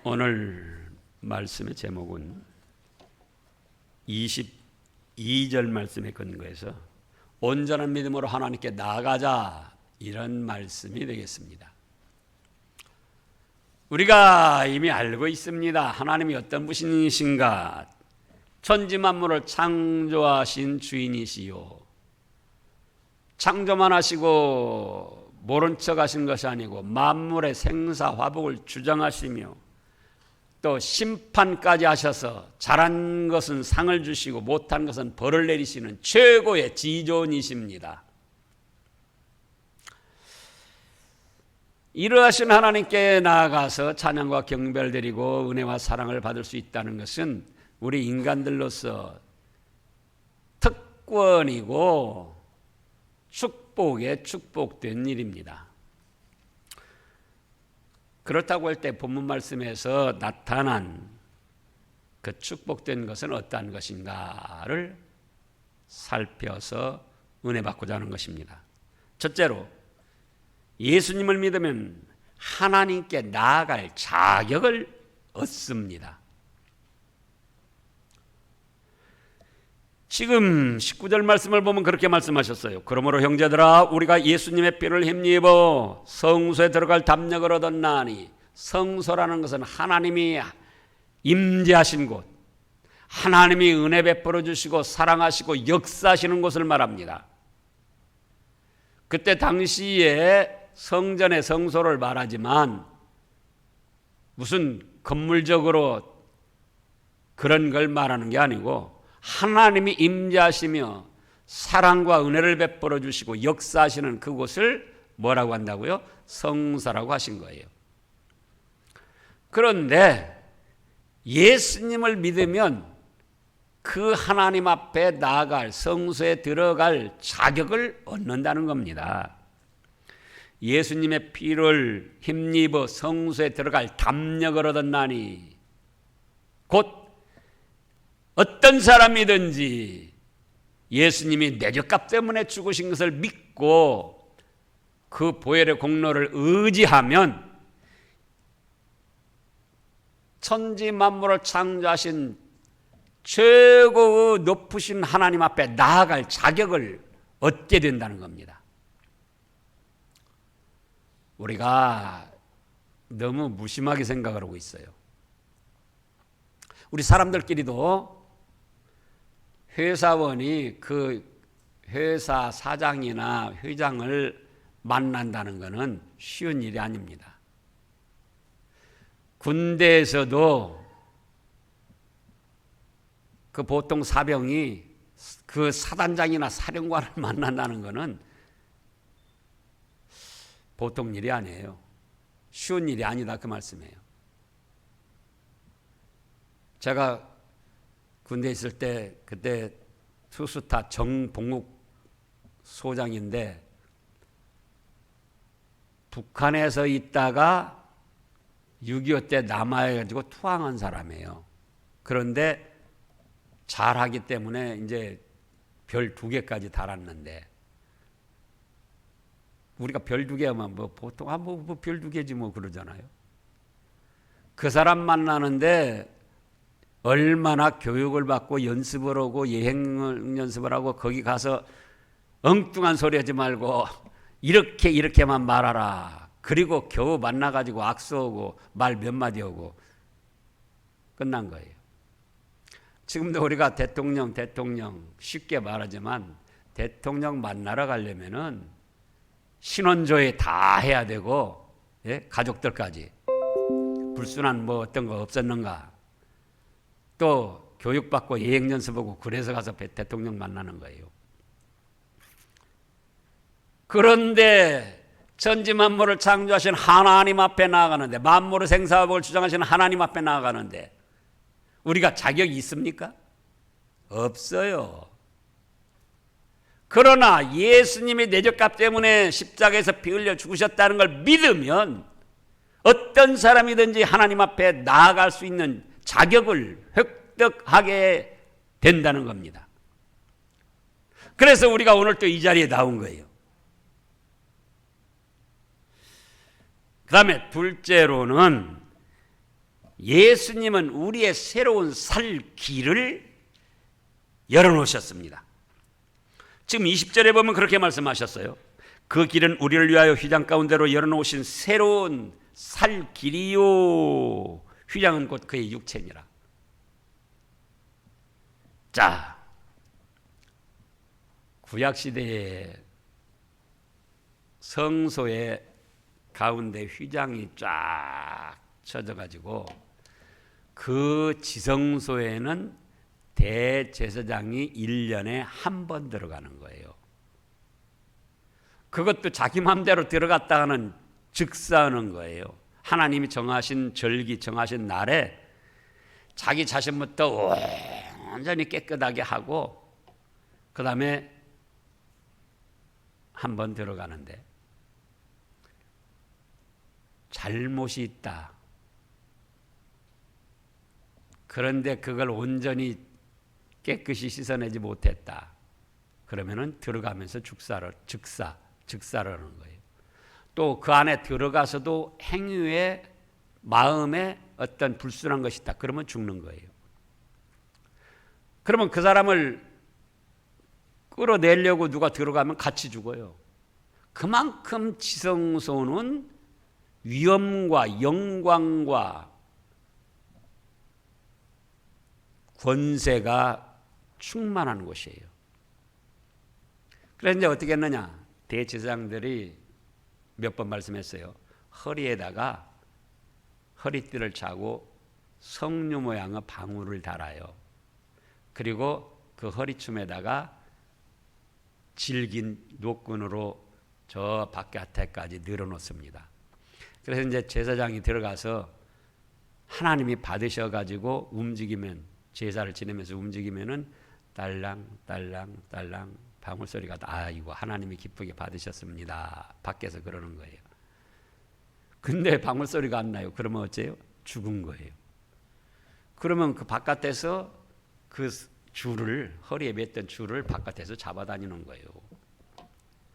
오늘 말씀의 제목은 22절 말씀에 근거해서 온전한 믿음으로 하나님께 나아가자, 이런 말씀이 되겠습니다. 우리가 이미 알고 있습니다. 하나님이 어떤 분이신가? 천지 만물을 창조하신 주인이시요, 창조만 하시고 모른 척 하신 것이 아니고 만물의 생사 화복을 주장하시며 또 심판까지 하셔서 잘한 것은 상을 주시고 못한 것은 벌을 내리시는 최고의 지존이십니다. 이러하신 하나님께 나아가서 찬양과 경배를 드리고 은혜와 사랑을 받을 수 있다는 것은 우리 인간들로서 특권이고 축복에 축복된 일입니다. 그렇다고 할 때 본문 말씀에서 나타난 그 축복된 것은 어떠한 것인가를 살펴서 은혜 받고자 하는 것입니다. 첫째로, 예수님을 믿으면 하나님께 나아갈 자격을 얻습니다. 지금 19절 말씀을 보면 그렇게 말씀하셨어요. 그러므로 형제들아, 우리가 예수님의 피를 힘입어 성소에 들어갈 담력을 얻었나니, 성소라는 것은 하나님이 임재하신 곳, 하나님이 은혜 베풀어 주시고 사랑하시고 역사하시는 곳을 말합니다. 그때 당시에 성전의 성소를 말하지만 무슨 건물적으로 그런 걸 말하는 게 아니고 하나님이 임재하시며 사랑과 은혜를 베풀어 주시고 역사하시는 그곳을 뭐라고 한다고요? 성소라고 하신 거예요. 그런데 예수님을 믿으면 그 하나님 앞에 나아갈, 성소에 들어갈 자격을 얻는다는 겁니다. 예수님의 피를 힘입어 성소에 들어갈 담력을 얻었나니, 곧 어떤 사람이든지 예수님이 내 죄값 때문에 죽으신 것을 믿고 그 보혈의 공로를 의지하면 천지 만물을 창조하신 최고 높으신 하나님 앞에 나아갈 자격을 얻게 된다는 겁니다. 우리가 너무 무심하게 생각을 하고 있어요. 우리 사람들끼리도 회사원이 그 회사 사장이나 회장을 만난다는 것은 쉬운 일이 아닙니다. 군대에서도 그 보통 사병이 그 사단장이나 사령관을 만난다는 것은 보통 일이 아니에요. 쉬운 일이 아니다, 그 말씀이에요. 제가 군대에 있을 때 그때 투스타 정봉욱 소장인데 북한에서 있다가 6.25 때 남아가지고 투항한 사람이에요. 그런데 잘하기 때문에 이제 별 2개까지 달았는데, 우리가 별 2개 하면 뭐 보통 별 2개지 뭐 그러잖아요. 그 사람 만나는데 얼마나 교육을 받고 연습을 하고 예행 연습을 하고 거기 가서 엉뚱한 소리 하지 말고 이렇게만 말하라. 그리고 겨우 만나가지고 악수하고 말 몇 마디 하고 끝난 거예요. 지금도 우리가 대통령 쉽게 말하지만 대통령 만나러 가려면은 신원조회 다 해야 되고, 예? 가족들까지 불순한 뭐 어떤 거 없었는가, 또 교육받고 예행연습하고 그래서 가서 대통령 만나는 거예요. 그런데 천지 만물을 창조하신 하나님 앞에 나아가는데, 만물의 생사화복을 주장하시는 하나님 앞에 나아가는데 우리가 자격이 있습니까? 없어요. 그러나 예수님이 내 죄값 때문에 십자가에서 피 흘려 죽으셨다는 걸 믿으면 어떤 사람이든지 하나님 앞에 나아갈 수 있는 자격을 획득하게 된다는 겁니다. 그래서 우리가 오늘 또 이 자리에 나온 거예요. 그 다음에 둘째로는 예수님은 우리의 새로운 살 길을 열어놓으셨습니다. 지금 20절에 보면 그렇게 말씀하셨어요. 그 길은 우리를 위하여 휘장 가운데로 열어놓으신 새로운 살 길이요. 휘장은 곧 그의 육체니라. 자, 구약시대에 성소의 가운데 휘장이 쫙 쳐져가지고 그 지성소에는 대제사장이 1년에 한 번 들어가는 거예요. 그것도 자기 마음대로 들어갔다가는 즉사하는 거예요. 하나님이 정하신 절기, 정하신 날에 자기 자신부터 완전히 깨끗하게 하고 그 다음에 한 번 들어가는데 잘못이 있다. 그런데 그걸 온전히 깨끗이 씻어내지 못했다. 그러면은 들어가면서 즉사라는 거예요. 또 그 안에 들어가서도 행위에 마음에 어떤 불순한 것이 있다. 그러면 죽는 거예요. 그러면 그 사람을 끌어내려고 누가 들어가면 같이 죽어요. 그만큼 지성소는 위엄과 영광과 권세가 충만한 곳이에요. 그래서 이제 어떻게 했느냐? 대제사장들이 몇 번 말씀했어요. 허리에다가 허리띠를 차고 석류 모양의 방울을 달아요. 그리고 그 허리춤에다가 질긴 노끈으로 저 바깥에까지 늘어놓습니다. 그래서 이제 제사장이 들어가서 하나님이 받으셔가지고 움직이면, 제사를 지내면서 움직이면은 딸랑딸랑딸랑 방울 소리가 이거 하나님이 기쁘게 받으셨습니다. 밖에서 그러는 거예요. 근데 방울 소리가 안 나요. 그러면 어째요? 죽은 거예요. 그러면 그 바깥에서 그 줄을, 허리에 맸던 줄을 바깥에서 잡아다니는 거예요.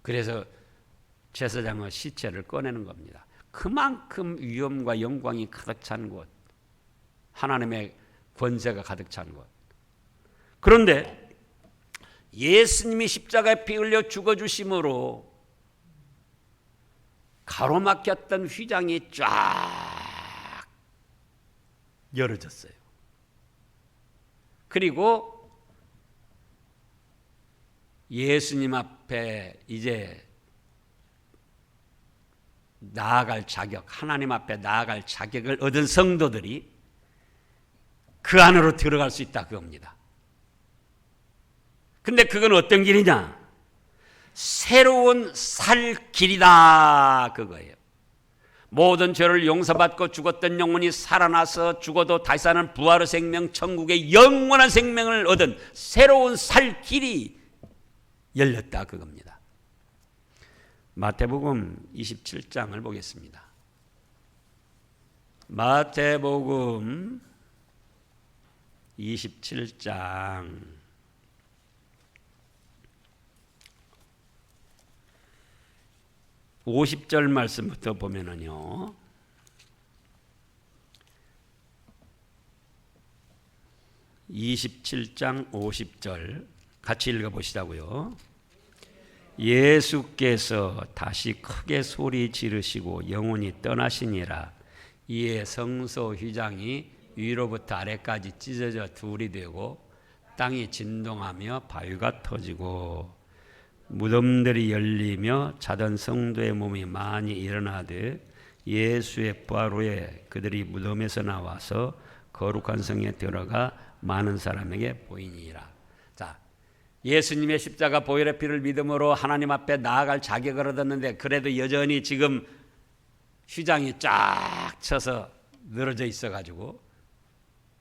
그래서 제사장은 시체를 꺼내는 겁니다. 그만큼 위엄과 영광이 가득 찬 곳, 하나님의 권세가 가득 찬 곳. 그런데 예수님이 십자가에 피 흘려 죽어주심으로 가로막혔던 휘장이 쫙 열어졌어요. 그리고 예수님 앞에 이제 나아갈 자격, 하나님 앞에 나아갈 자격을 얻은 성도들이 그 안으로 들어갈 수 있다 그겁니다. 근데 그건 어떤 길이냐? 새로운 살 길이다 그거예요. 모든 죄를 용서받고 죽었던 영혼이 살아나서 죽어도 다시 사는 부활의 생명, 천국의 영원한 생명을 얻은 새로운 살 길이 열렸다 그겁니다. 마태복음 27장을 보겠습니다. 마태복음 27장 50절 말씀부터 보면은요. (27장 50절) 같이 읽어보시자고요. 예수께서 다시 크게 소리 지르시고 영혼이 떠나시니라. 이에 성소 휘장이 위로부터 아래까지 찢어져 둘이 되고 땅이 진동하며 바위가 터지고 무덤들이 열리며 자던 성도의 몸이 많이 일어나듯 예수의 부활 후에 그들이 무덤에서 나와서 거룩한 성에 들어가 많은 사람에게 보이니라. 자, 예수님의 십자가 보혈의 피를 믿음으로 하나님 앞에 나아갈 자격을 얻었는데 그래도 여전히 지금 휘장이 쫙 쳐서 늘어져 있어가지고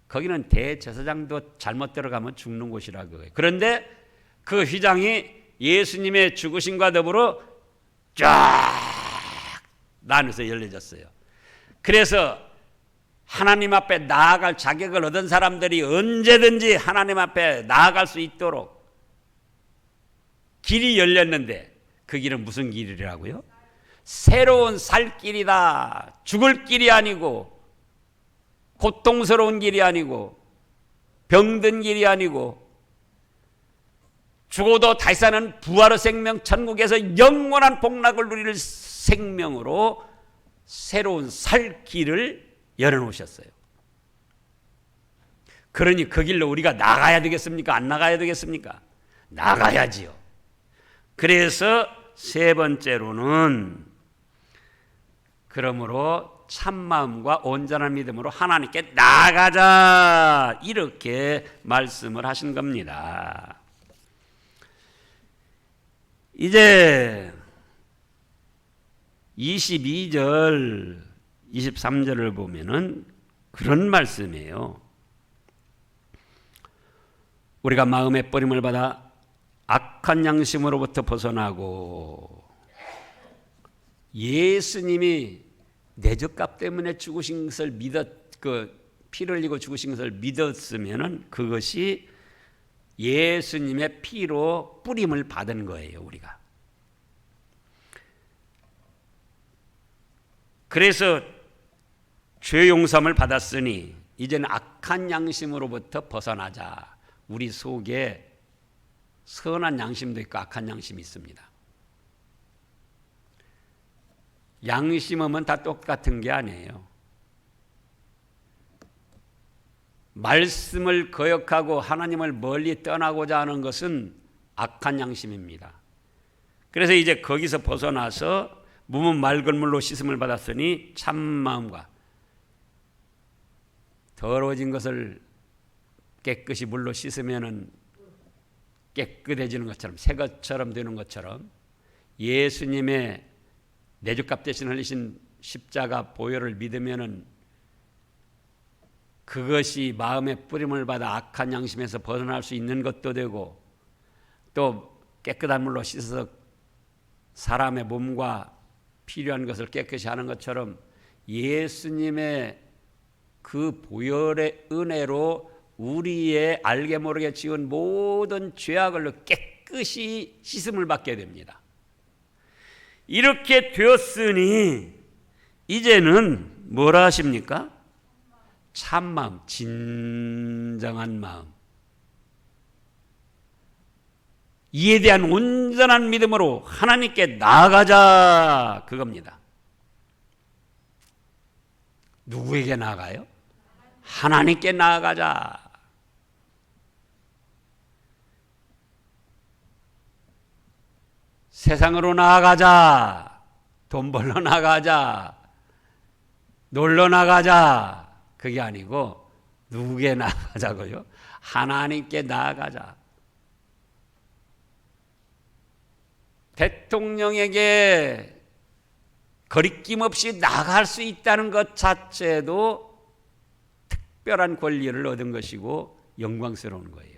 거기는 대제사장도 잘못 들어가면 죽는 곳이라 그거예요. 그런데 그 휘장이 예수님의 죽으심과 더불어 쫙 나눠서 열려졌어요. 그래서 하나님 앞에 나아갈 자격을 얻은 사람들이 언제든지 하나님 앞에 나아갈 수 있도록 길이 열렸는데 그 길은 무슨 길이라고요? 새로운 살 길이다. 죽을 길이 아니고 고통스러운 길이 아니고 병든 길이 아니고 죽어도 다시 사는 부활의 생명, 천국에서 영원한 복락을 누릴 생명으로 새로운 살 길을 열어놓으셨어요. 그러니 그 길로 우리가 나가야 되겠습니까? 안 나가야 되겠습니까? 나가야지요. 그래서 세 번째로는 그러므로 참마음과 온전한 믿음으로 하나님께 나아가자, 이렇게 말씀을 하신 겁니다. 이제 22절, 23절을 보면은 그런 말씀이에요. 우리가 마음의 뿌림을 받아 악한 양심으로부터 벗어나고, 예수님이 내 젖값 때문에 죽으신 것을 피를 흘리고 죽으신 것을 믿었으면은 그것이 예수님의 피로 뿌림을 받은 거예요, 우리가. 그래서 죄 용서함을 받았으니 이제는 악한 양심으로부터 벗어나자. 우리 속에 선한 양심도 있고 악한 양심이 있습니다. 양심은 다 똑같은 게 아니에요. 말씀을 거역하고 하나님을 멀리 떠나고자 하는 것은 악한 양심입니다. 그래서 이제 거기서 벗어나서 몸은 맑은 물로 씻음을 받았으니 참마음과, 더러워진 것을 깨끗이 물로 씻으면은 깨끗해지는 것처럼, 새 것처럼 되는 것처럼, 예수님의 내 젖값 대신 흘리신 십자가 보혈을 믿으면은 그것이 마음의 뿌림을 받아 악한 양심에서 벗어날 수 있는 것도 되고, 또 깨끗한 물로 씻어서 사람의 몸과 필요한 것을 깨끗이 하는 것처럼 예수님의 그 보혈의 은혜로 우리의 알게 모르게 지은 모든 죄악을 깨끗이 씻음을 받게 됩니다. 이렇게 되었으니 이제는 뭐라 하십니까? 참마음, 진정한 마음, 이에 대한 온전한 믿음으로 하나님께 나아가자, 그겁니다. 누구에게 나아가요? 하나님께 나아가자. 세상으로 나아가자, 돈 벌러 나가자, 놀러 나가자, 그게 아니고 누구에게 나아가자고요? 하나님께 나아가자. 대통령에게 거리낌 없이 나갈 수 있다는 것 자체도 특별한 권리를 얻은 것이고 영광스러운 거예요.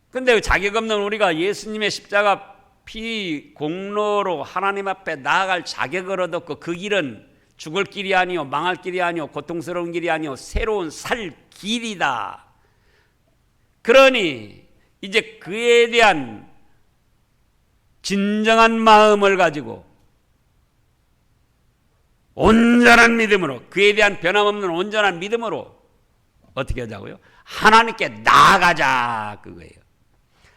그런데 자격 없는 우리가 예수님의 십자가 피 공로로 하나님 앞에 나아갈 자격을 얻었고, 그 길은 죽을 길이 아니요, 망할 길이 아니요, 고통스러운 길이 아니요, 새로운 살 길이다. 그러니 이제 그에 대한 진정한 마음을 가지고 온전한 믿음으로, 그에 대한 변함없는 온전한 믿음으로 어떻게 하자고요? 하나님께 나아가자, 그거예요.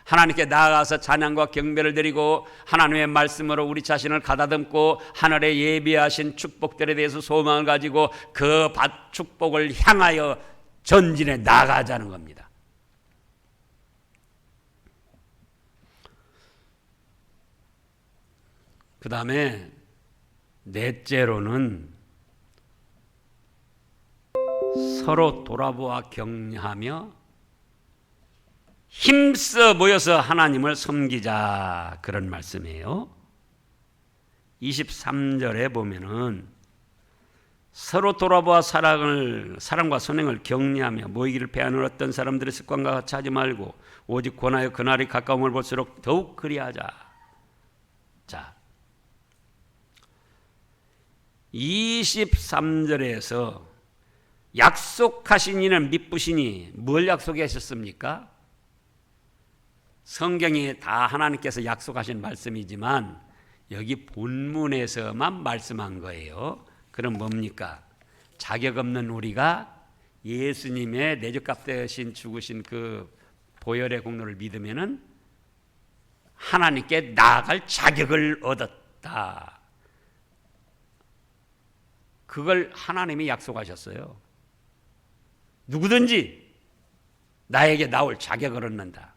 하나님께 나아가서 찬양과 경배를 드리고 하나님의 말씀으로 우리 자신을 가다듬고 하늘에 예비하신 축복들에 대해서 소망을 가지고 그 축복을 향하여 전진해 나아가자는 겁니다. 그 다음에 넷째로는 서로 돌아보아 격려하며 힘써 모여서 하나님을 섬기자, 그런 말씀이에요. 23절에 보면은 서로 돌아보아 사랑과 선행을 격려하며 모이기를 패하는 어떤 사람들의 습관과 같이 하지 말고 오직 권하여 그날이 가까움을 볼수록 더욱 그리하자. 자, 23절에서 약속하신 이는 미쁘시니 뭘 약속하셨습니까? 성경이 다 하나님께서 약속하신 말씀이지만 여기 본문에서만 말씀한 거예요. 그럼 뭡니까? 자격 없는 우리가 예수님의 내 죄값 대신 죽으신 그 보혈의 공로를 믿으면은 하나님께 나아갈 자격을 얻었다. 그걸 하나님이 약속하셨어요. 누구든지 나에게 나올 자격을 얻는다.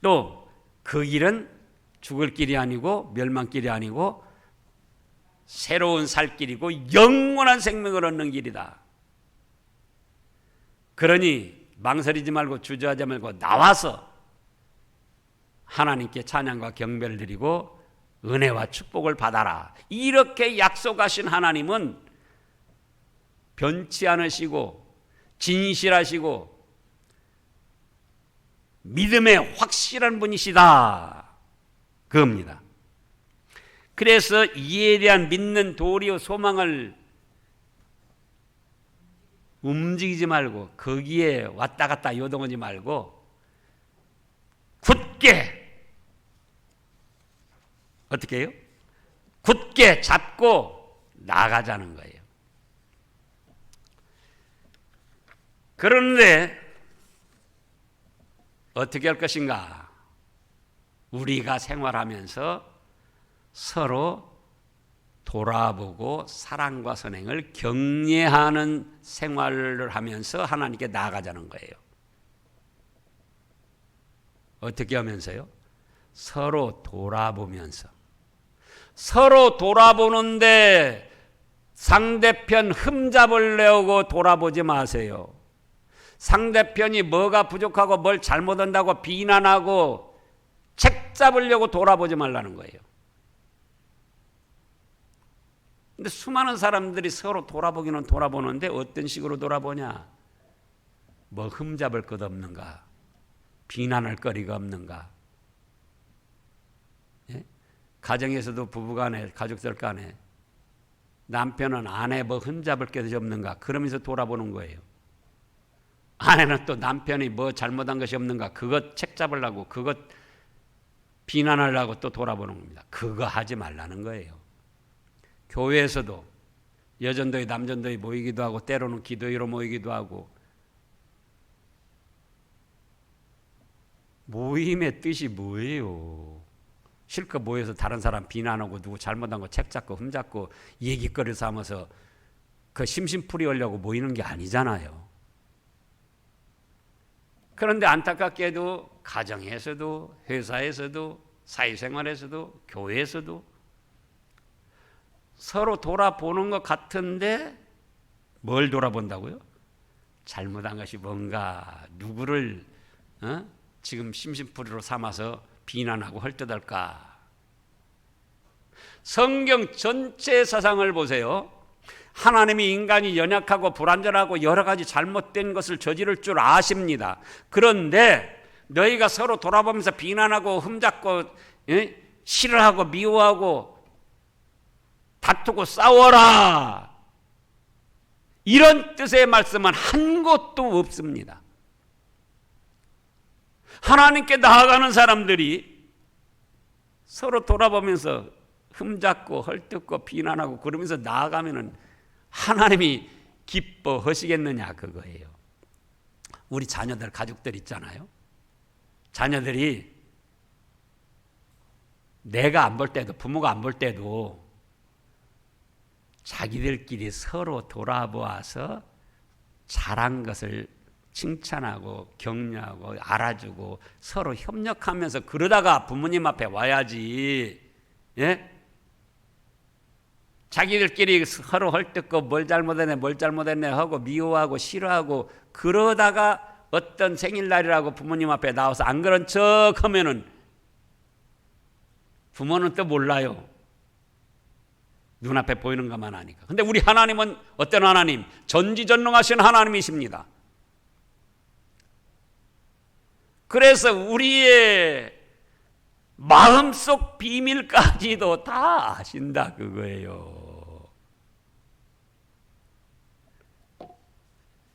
또 그 길은 죽을 길이 아니고 멸망길이 아니고 새로운 살 길이고 영원한 생명을 얻는 길이다. 그러니 망설이지 말고 주저하지 말고 나와서 하나님께 찬양과 경배를 드리고 은혜와 축복을 받아라. 이렇게 약속하신 하나님은 변치 않으시고 진실하시고 믿음의 확실한 분이시다. 그겁니다. 그래서 이에 대한 믿는 도리와 소망을 움직이지 말고 거기에 왔다 갔다 요동하지 말고 굳게 어떻게 해요? 굳게 잡고 나가자는 거예요. 그런데 어떻게 할 것인가? 우리가 생활하면서 서로 돌아보고 사랑과 선행을 격려하는 생활을 하면서 하나님께 나아가자는 거예요. 어떻게 하면서요? 서로 돌아보면서. 서로 돌아보는데 상대편 흠잡으려고 돌아보지 마세요. 상대편이 뭐가 부족하고 뭘 잘못한다고 비난하고 책 잡으려고 돌아보지 말라는 거예요. 근데 수많은 사람들이 서로 돌아보기는 돌아보는데 어떤 식으로 돌아보냐? 뭐 흠잡을 것 없는가? 비난할 거리가 없는가? 예? 가정에서도 부부간에 가족들 간에 남편은 아내 뭐 흠잡을 것이 없는가? 그러면서 돌아보는 거예요. 아내는 또 남편이 뭐 잘못한 것이 없는가? 그것 책 잡으려고 그것 비난하려고 또 돌아보는 겁니다. 그거 하지 말라는 거예요. 교회에서도 여전도회 남전도회 모이기도 하고 때로는 기도회로 모이기도 하고 모임의 뜻이 뭐예요? 실컷 모여서 다른 사람 비난하고 누구 잘못한 거 책 잡고 흠잡고 얘기거리 삼아서 그 심심풀이 하려고 모이는 게 아니잖아요. 그런데 안타깝게도 가정에서도 회사에서도 사회생활에서도 교회에서도 서로 돌아보는 것 같은데 뭘 돌아본다고요? 잘못한 것이 뭔가 누구를 지금 심심풀이로 삼아서 비난하고 헐뜯을까? 성경 전체 사상을 보세요. 하나님이 인간이 연약하고 불완전하고 여러 가지 잘못된 것을 저지를 줄 아십니다. 그런데 너희가 서로 돌아보면서 비난하고 흠잡고 싫어하고 미워하고 다투고 싸워라. 이런 뜻의 말씀은 한 곳도 없습니다. 하나님께 나아가는 사람들이 서로 돌아보면서 흠잡고 헐뜯고 비난하고 그러면서 나아가면은 하나님이 기뻐하시겠느냐 그거예요. 우리 자녀들 가족들 있잖아요. 자녀들이 내가 안 볼 때도 부모가 안 볼 때도 자기들끼리 서로 돌아보아서 잘한 것을 칭찬하고 격려하고 알아주고 서로 협력하면서 그러다가 부모님 앞에 와야지. 예? 자기들끼리 서로 헐뜯고 뭘 잘못했네 하고 미워하고 싫어하고 그러다가 어떤 생일날이라고 부모님 앞에 나와서 안 그런 척 하면은 부모는 또 몰라요. 눈앞에 보이는 것만 아니까. 근데 우리 하나님은 어떤 하나님? 전지전능하신 하나님이십니다. 그래서 우리의 마음속 비밀까지도 다 아신다 그거예요.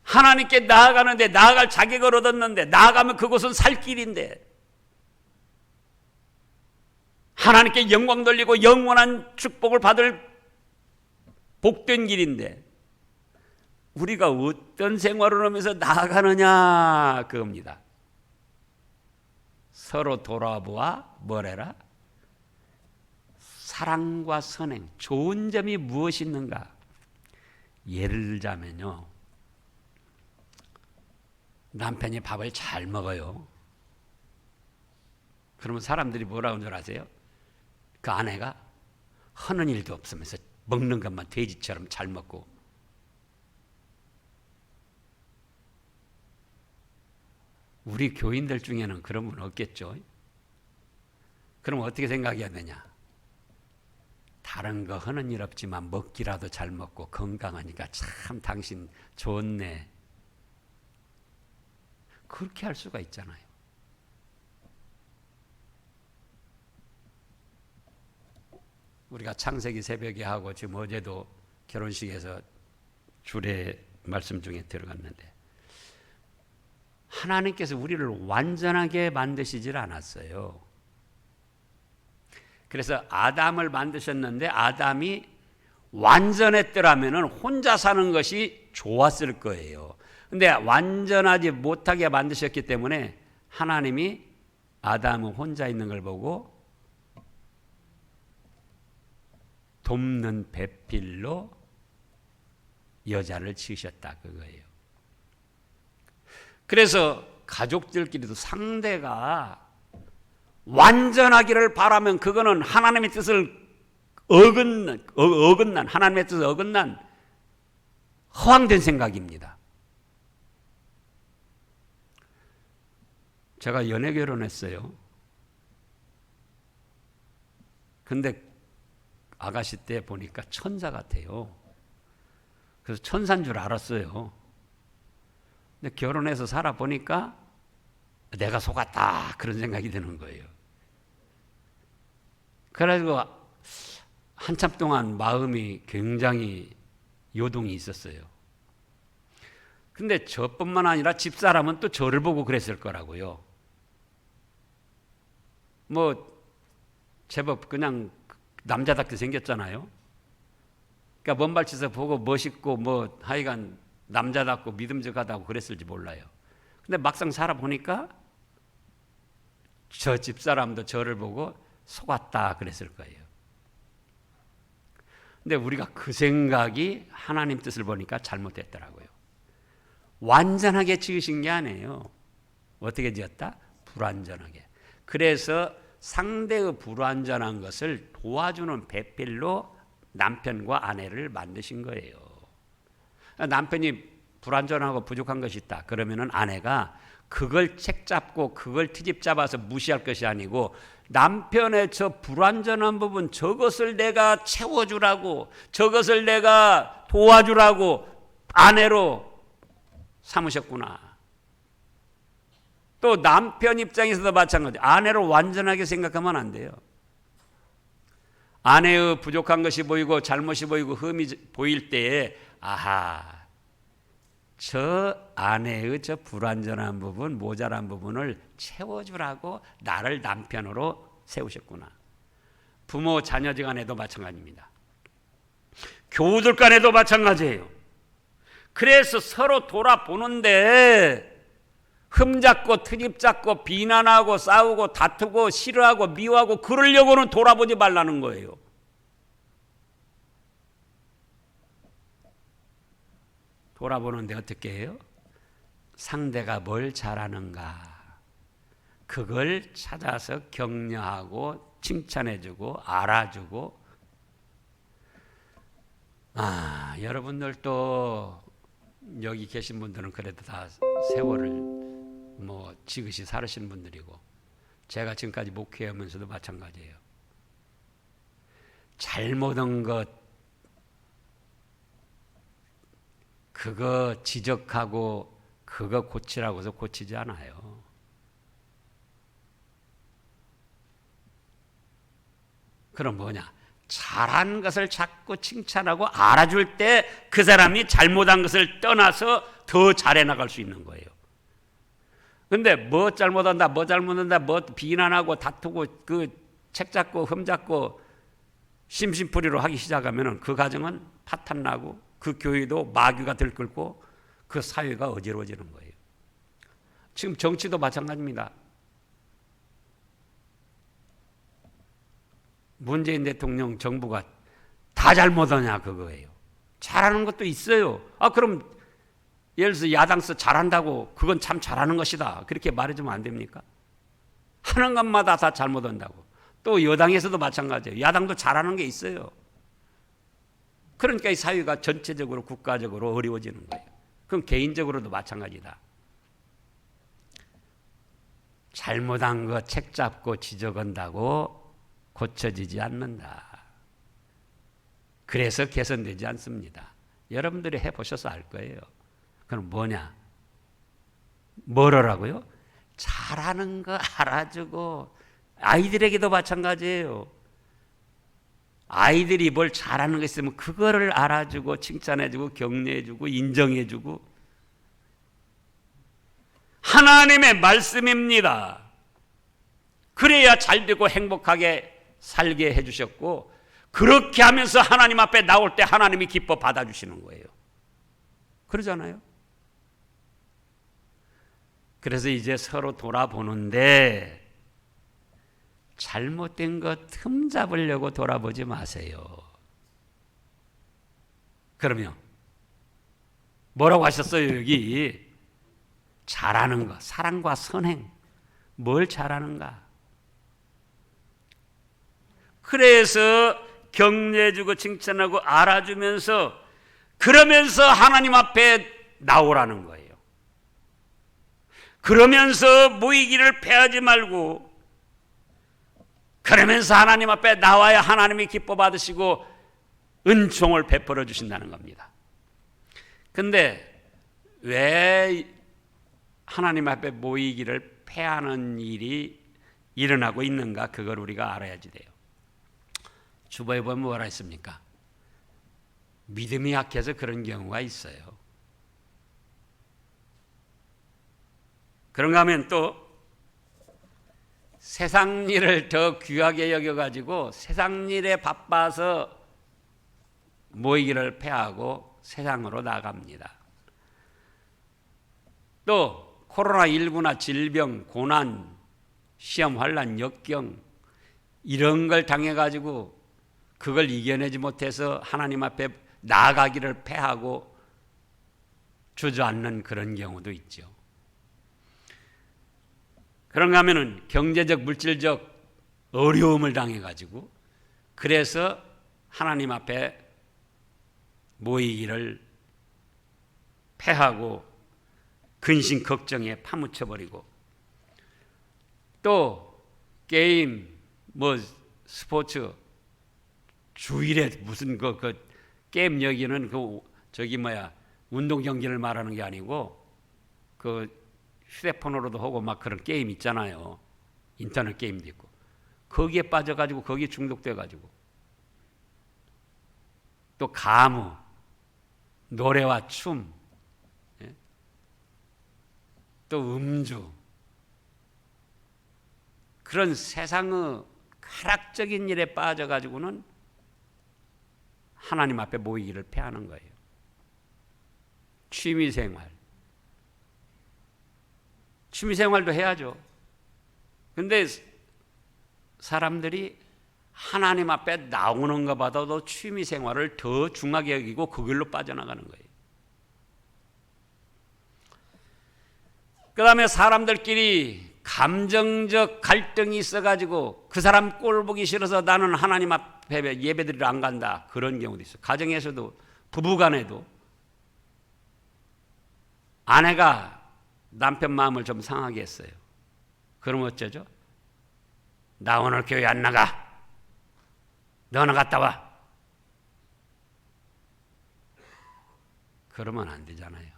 하나님께 나아가는데 나아갈 자격을 얻었는데 나아가면 그곳은 살 길인데 하나님께 영광 돌리고 영원한 축복을 받을 복된 길인데 우리가 어떤 생활을 하면서 나아가느냐 그겁니다. 서로 돌아보아 뭐래라? 사랑과 선행, 좋은 점이 무엇이 있는가? 예를 들자면요, 남편이 밥을 잘 먹어요. 그러면 사람들이 뭐라고 하는 줄 아세요? 그 아내가 하는 일도 없으면서 먹는 것만 돼지처럼 잘 먹고. 우리 교인들 중에는 그런 분 없겠죠. 그럼 어떻게 생각해야 되냐? 다른 거 하는 일 없지만 먹기라도 잘 먹고 건강하니까 참 당신 좋네. 그렇게 할 수가 있잖아요. 우리가 창세기 새벽에 하고 지금 어제도 결혼식에서 주례 말씀 중에 들어갔는데, 하나님께서 우리를 완전하게 만드시질 않았어요. 그래서 아담을 만드셨는데 아담이 완전했더라면 혼자 사는 것이 좋았을 거예요. 근데 완전하지 못하게 만드셨기 때문에 하나님이 아담은 혼자 있는 걸 보고 돕는 배필로 여자를 지으셨다 그거예요. 그래서 가족들끼리도 상대가 완전하기를 바라면 그거는 하나님의 뜻을 어긋난 하나님의 뜻을 어긋난 허황된 생각입니다. 제가 연애 결혼했어요. 근데 아가씨 때 보니까 천사 같아요. 그래서 천사인 줄 알았어요. 근데 결혼해서 살아보니까 내가 속았다 그런 생각이 드는 거예요. 그래가지고 한참 동안 마음이 굉장히 요동이 있었어요. 근데 저뿐만 아니라 집사람은 또 저를 보고 그랬을 거라고요. 뭐 제법 그냥 남자답게 생겼잖아요. 그러니까 먼발치서 보고 멋있고 뭐 하여간 남자답고 믿음직하다고 그랬을지 몰라요. 근데 막상 살아보니까 저 집사람도 저를 보고 속았다 그랬을 거예요. 근데 우리가 그 생각이 하나님 뜻을 보니까 잘못됐더라고요. 완전하게 지으신 게 아니에요. 어떻게 지었다? 불완전하게. 그래서 상대의 불완전한 것을 도와주는 배필로 남편과 아내를 만드신 거예요. 남편이 불완전하고 부족한 것이 있다. 그러면은 아내가 그걸 책 잡고 그걸 트집 잡아서 무시할 것이 아니고 남편의 저 불완전한 부분, 저것을 내가 채워주라고, 저것을 내가 도와주라고 아내로 삼으셨구나. 또 남편 입장에서도 마찬가지. 아내를 완전하게 생각하면 안 돼요. 아내의 부족한 것이 보이고 잘못이 보이고 흠이 보일 때에 아하, 저 아내의 저 불완전한 부분, 모자란 부분을 채워주라고 나를 남편으로 세우셨구나. 부모 자녀 간에도 마찬가지입니다. 교우들 간에도 마찬가지예요. 그래서 서로 돌아보는데 흠잡고 트집 잡고 비난하고 싸우고 다투고 싫어하고 미워하고 그러려고는 돌아보지 말라는 거예요. 돌아보는데 어떻게 해요? 상대가 뭘 잘하는가 그걸 찾아서 격려하고 칭찬해주고 알아주고. 여러분들도 여기 계신 분들은 그래도 다 세월을 뭐 지그시 살으신 분들이고 제가 지금까지 목회하면서도 마찬가지예요. 잘못한 것 그거 지적하고 그거 고치라고 해서 고치지 않아요. 그럼 뭐냐? 잘한 것을 자꾸 칭찬하고 알아줄 때 그 사람이 잘못한 것을 떠나서 더 잘해 나갈 수 있는 거예요. 근데 뭐 잘못한다, 뭐 잘못한다, 뭐 비난하고 다투고 그 책 잡고 흠 잡고 심심풀이로 하기 시작하면은 그 가정은 파탄나고 그 교회도 마귀가 들끓고 그 사회가 어지러워지는 거예요. 지금 정치도 마찬가지입니다. 문재인 대통령 정부가 다 잘못하냐 그거예요. 잘하는 것도 있어요. 그럼 예를 들어서 야당서 잘한다고 그건 참 잘하는 것이다 그렇게 말해주면 안 됩니까? 하는 것마다 다 잘못한다고. 또 여당에서도 마찬가지예요. 야당도 잘하는 게 있어요. 그러니까 이 사회가 전체적으로 국가적으로 어려워지는 거예요. 그럼 개인적으로도 마찬가지다. 잘못한 거 책 잡고 지적한다고 고쳐지지 않는다. 그래서 개선되지 않습니다. 여러분들이 해보셔서 알 거예요. 그럼 뭐냐? 뭐라고요? 잘하는 거 알아주고, 아이들에게도 마찬가지예요. 아이들이 뭘 잘하는 거 있으면 그거를 알아주고 칭찬해주고 격려해주고 인정해주고, 하나님의 말씀입니다. 그래야 잘되고 행복하게 살게 해주셨고, 그렇게 하면서 하나님 앞에 나올 때 하나님이 기뻐 받아주시는 거예요. 그러잖아요. 그래서 이제 서로 돌아보는데 잘못된 거 틈잡으려고 돌아보지 마세요. 그러면 뭐라고 하셨어요? 여기 잘하는 거, 사랑과 선행, 뭘 잘하는가? 그래서 격려해주고 칭찬하고 알아주면서, 그러면서 하나님 앞에 나오라는 거예요. 그러면서 모이기를 패하지 말고, 그러면서 하나님 앞에 나와야 하나님이 기뻐 받으시고 은총을 베풀어 주신다는 겁니다. 근데 왜 하나님 앞에 모이기를 패하는 일이 일어나고 있는가? 그걸 우리가 알아야지 돼요. 주보에 보면 뭐라 했습니까? 믿음이 약해서 그런 경우가 있어요. 그런가 하면 또 세상 일을 더 귀하게 여겨가지고 세상 일에 바빠서 모이기를 패하고 세상으로 나갑니다. 또 코로나19나 질병, 고난, 시험, 환난, 역경 이런 걸 당해가지고 그걸 이겨내지 못해서 하나님 앞에 나아가기를 패하고 주저앉는 그런 경우도 있죠. 그런가 하면은 경제적, 물질적 어려움을 당해가지고 그래서 하나님 앞에 모이기를 패하고 근심, 걱정에 파묻혀버리고, 또 게임, 스포츠, 주일에 무슨 게임 여기는 운동 경기를 말하는 게 아니고 휴대폰으로도 하고 막 그런 게임 있잖아요. 인터넷 게임도 있고. 거기에 빠져가지고 거기에 중독돼가지고. 또 가무, 노래와 춤, 또 음주, 그런 세상의 쾌락적인 일에 빠져가지고는 하나님 앞에 모이기를 패하는 거예요. 취미생활도 해야죠. 근데 사람들이 하나님 앞에 나오는 것보다도 취미생활을 더 중하게 여기고 그걸로 빠져나가는 거예요. 그 다음에 사람들끼리 감정적 갈등이 있어가지고 그 사람 꼴 보기 싫어서 나는 하나님 앞에 예배드리러 안 간다, 그런 경우도 있어요. 가정에서도, 부부간에도 아내가 남편 마음을 좀 상하게 했어요. 그럼 어쩌죠? 나 오늘 교회 안 나가. 너는 갔다 와. 그러면 안 되잖아요.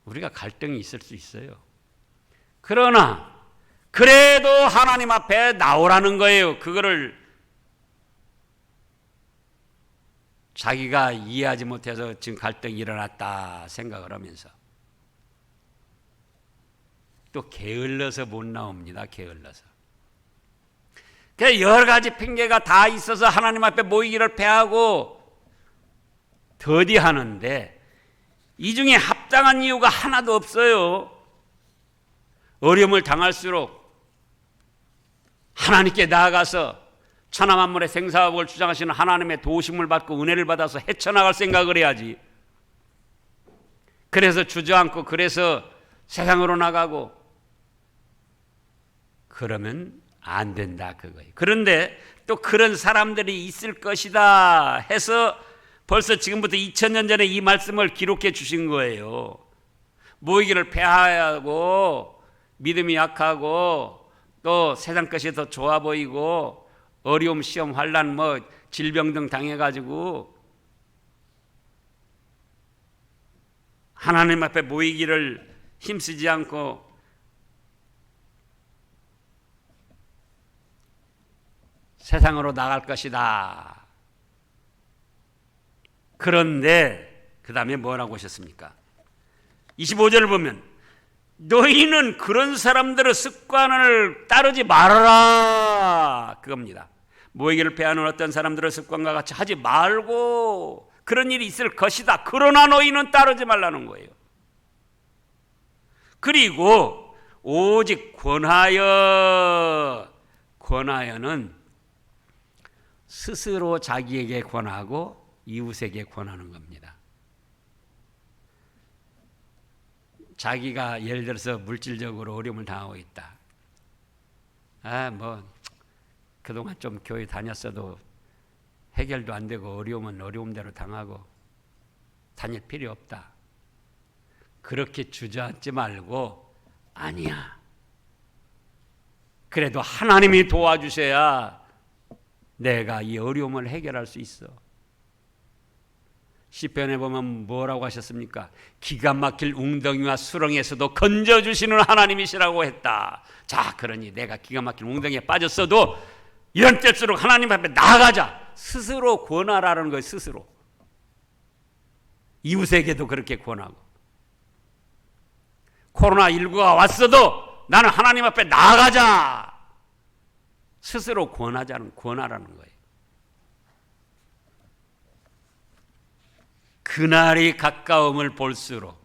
우리가 갈등이 있을 수 있어요. 그러나 그래도 하나님 앞에 나오라는 거예요. 그거를 자기가 이해하지 못해서 지금 갈등이 일어났다 생각을 하면서 또 게을러서 못 나옵니다. 게을러서. 여러 가지 핑계가 다 있어서 하나님 앞에 모이기를 패하고 더디하는데 이 중에 합당한 이유가 하나도 없어요. 어려움을 당할수록 하나님께 나아가서 천하만물의 생사업을 주장하시는 하나님의 도우심을 받고 은혜를 받아서 헤쳐나갈 생각을 해야지. 그래서 주저앉고 그래서 세상으로 나가고 그러면 안 된다 그거예요. 그런데 또 그런 사람들이 있을 것이다 해서 벌써 지금부터 2000년 전에 이 말씀을 기록해 주신 거예요. 모이기를 패하고 믿음이 약하고 또 세상 것이 더 좋아 보이고 어려움, 시험, 환난, 질병 등 당해가지고 하나님 앞에 모이기를 힘쓰지 않고 세상으로 나갈 것이다. 그런데 그 다음에 뭐라고 하셨습니까? 25절을 보면 너희는 그런 사람들의 습관을 따르지 말아라 그겁니다. 모이기를 패하는 어떤 사람들의 습관과 같이 하지 말고 그런 일이 있을 것이다. 그러나 너희는 따르지 말라는 거예요. 그리고 오직 권하여는 스스로 자기에게 권하고 이웃에게 권하는 겁니다. 자기가 예를 들어서 물질적으로 어려움을 당하고 있다. 그동안 좀 교회 다녔어도 해결도 안 되고 어려움은 어려움대로 당하고 다닐 필요 없다. 그렇게 주저앉지 말고 아니야. 그래도 하나님이 도와주셔야 내가 이 어려움을 해결할 수 있어. 시편에 보면 뭐라고 하셨습니까? 기가 막힐 웅덩이와 수렁에서도 건져주시는 하나님이시라고 했다. 자, 그러니 내가 기가 막힐 웅덩이에 빠졌어도 이런 때일수록 하나님 앞에 나아가자. 스스로 권하라는 거예요. 스스로. 이웃에게도 그렇게 권하고. 코로나19가 왔어도 나는 하나님 앞에 나아가자. 스스로 권하라는 거예요. 그날이 가까움을 볼수록,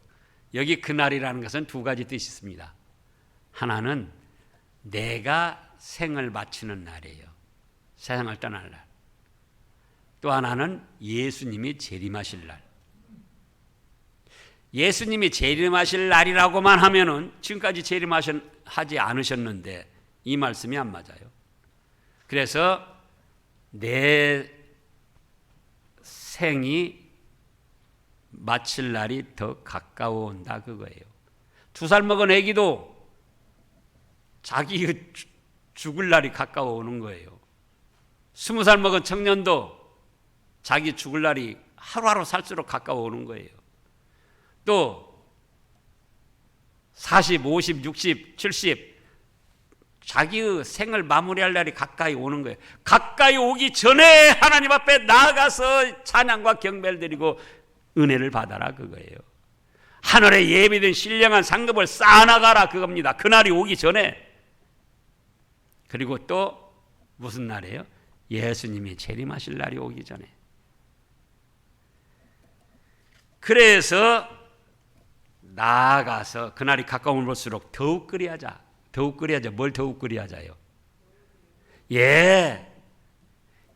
여기 그날이라는 것은 두 가지 뜻이 있습니다. 하나는 내가 생을 마치는 날이에요. 세상을 떠날 날. 또 하나는 예수님이 재림하실 날. 예수님이 재림하실 날이라고만 하면은 지금까지 재림하지 않으셨는데 이 말씀이 안 맞아요. 그래서 내 생이 마칠 날이 더 가까워 온다 그거예요. 2살 먹은 애기도 자기 죽을 날이 가까워 오는 거예요. 20살 먹은 청년도 자기 죽을 날이 하루하루 살수록 가까워 오는 거예요. 또 40, 50, 60, 70 자기의 생을 마무리할 날이 가까이 오는 거예요. 가까이 오기 전에 하나님 앞에 나아가서 찬양과 경배를 드리고 은혜를 받아라 그거예요. 하늘에 예비된 신령한 상급을 쌓아나가라 그겁니다. 그날이 오기 전에. 그리고 또 무슨 날이에요? 예수님이 재림하실 날이 오기 전에. 그래서 나아가서 그날이 가까움을 볼수록 더욱 그리하자. 더욱 그리하자. 뭘 더욱 그리하자요?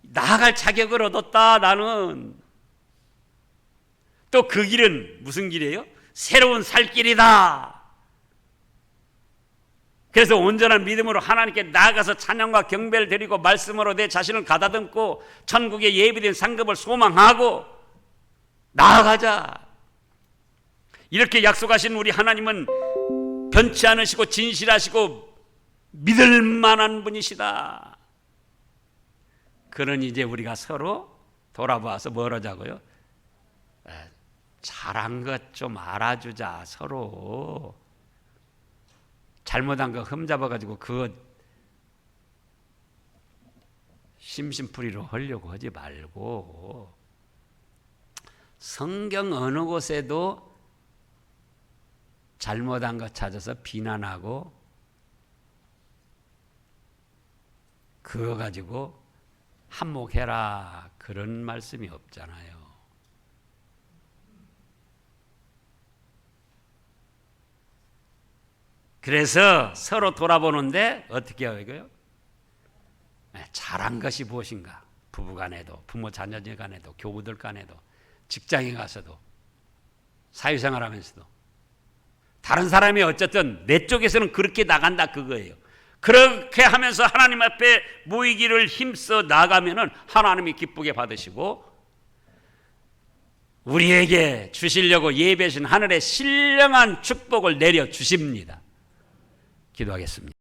나아갈 자격을 얻었다 나는. 또 그 길은 무슨 길이에요? 새로운 살 길이다. 그래서 온전한 믿음으로 하나님께 나아가서 찬양과 경배를 드리고 말씀으로 내 자신을 가다듬고 천국의 예비된 상급을 소망하고 나아가자. 이렇게 약속하신 우리 하나님은 변치 않으시고 진실하시고 믿을 만한 분이시다. 그러니 이제 우리가 서로 돌아봐서 뭘 하자고요? 잘한 것 좀 알아주자. 서로 잘못한 거 흠잡아가지고 그거 심심풀이로 하려고 하지 말고 성경 어느 곳에도 잘못한 거 찾아서 비난하고 그거 가지고 한몫해라 그런 말씀이 없잖아요. 그래서 서로 돌아보는데 어떻게 하고요? 잘한 것이 무엇인가? 부부 간에도, 부모 자녀 간에도, 교우들 간에도, 직장에 가서도, 사회생활 하면서도. 다른 사람이 어쨌든 내 쪽에서는 그렇게 나간다 그거예요. 그렇게 하면서 하나님 앞에 모이기를 힘써 나가면은 하나님이 기쁘게 받으시고 우리에게 주시려고 예배하신 하늘의 신령한 축복을 내려 주십니다. 기도하겠습니다.